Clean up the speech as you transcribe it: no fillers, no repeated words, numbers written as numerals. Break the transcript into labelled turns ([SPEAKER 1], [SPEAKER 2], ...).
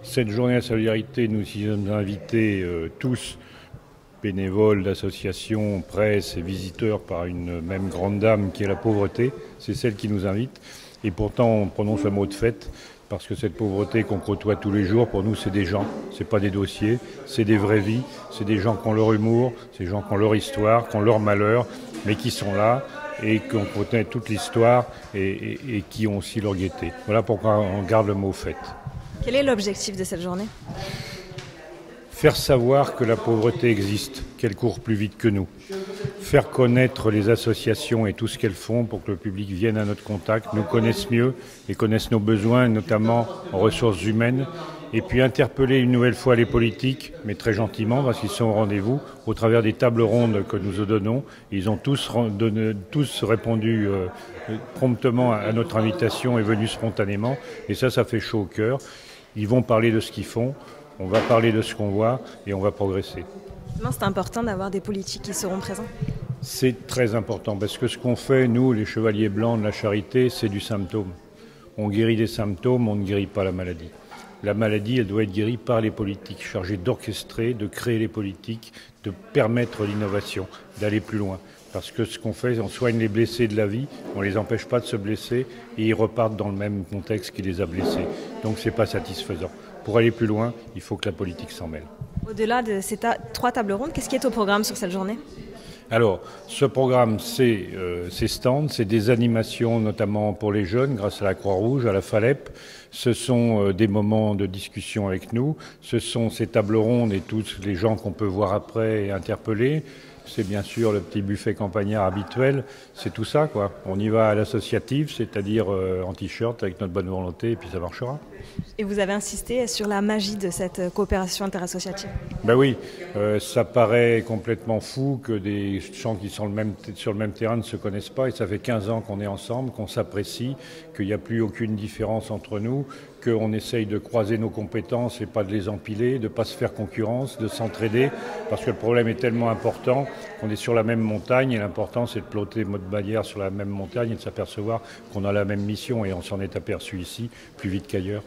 [SPEAKER 1] Cette journée de solidarité, nous y sommes invités tous, bénévoles d'associations, presse et visiteurs, par une même grande dame qui est la pauvreté. C'est celle qui nous invite. Et pourtant, on prononce le mot de fête, parce que cette pauvreté qu'on côtoie tous les jours, pour nous, c'est des gens, c'est pas des dossiers, c'est des vraies vies, c'est des gens qui ont leur humour, c'est des gens qui ont leur histoire, qui ont leur malheur, mais qui sont là et qui ont connaît toute l'histoire et qui ont aussi leur gaieté. Voilà pourquoi on garde le mot fête.
[SPEAKER 2] Quel est l'objectif de cette journée?
[SPEAKER 1] Faire savoir que la pauvreté existe, qu'elle court plus vite que nous. Faire connaître les associations et tout ce qu'elles font pour que le public vienne à notre contact, nous connaisse mieux et connaisse nos besoins, notamment en ressources humaines. Et puis interpeller une nouvelle fois les politiques, mais très gentiment, parce qu'ils sont au rendez-vous, au travers des tables rondes que nous donnons. Ils ont tous répondu promptement à notre invitation et venus spontanément. Et ça fait chaud au cœur. Ils vont parler de ce qu'ils font. On va parler de ce qu'on voit et on va progresser.
[SPEAKER 2] C'est important d'avoir des politiques qui seront présents.
[SPEAKER 1] C'est très important parce que ce qu'on fait, nous, les chevaliers blancs de la charité, c'est du symptôme. On guérit des symptômes, on ne guérit pas la maladie. La maladie, elle doit être guérie par les politiques, chargés d'orchestrer, de créer les politiques, de permettre l'innovation, d'aller plus loin. Parce que ce qu'on fait, on soigne les blessés de la vie, on ne les empêche pas de se blesser et ils repartent dans le même contexte qui les a blessés. Donc ce n'est pas satisfaisant. Pour aller plus loin, il faut que la politique s'en mêle.
[SPEAKER 2] Au-delà de ces 3 tables rondes, qu'est-ce qui est au programme sur cette journée?
[SPEAKER 1] Alors, ce programme, c'est ces stands, c'est des animations notamment pour les jeunes grâce à la Croix-Rouge, à la FALEP. Ce sont des moments de discussion avec nous. Ce sont ces tables rondes et tous les gens qu'on peut voir après et interpeller. C'est bien sûr le petit buffet campagnard habituel. C'est tout ça, quoi. On y va à l'associative, c'est-à-dire en t-shirt avec notre bonne volonté et puis ça marchera.
[SPEAKER 2] Et vous avez insisté sur la magie de cette coopération interassociative.
[SPEAKER 1] Ben oui, ça paraît complètement fou que des gens qui sont sur le même terrain ne se connaissent pas et ça fait 15 ans qu'on est ensemble, qu'on s'apprécie, qu'il n'y a plus aucune différence entre nous, qu'on essaye de croiser nos compétences et pas de les empiler, de ne pas se faire concurrence, de s'entraider, parce que le problème est tellement important qu'on est sur la même montagne et l'important c'est de plotter notre bannière sur la même montagne et de s'apercevoir qu'on a la même mission et on s'en est aperçu ici plus vite qu'ailleurs.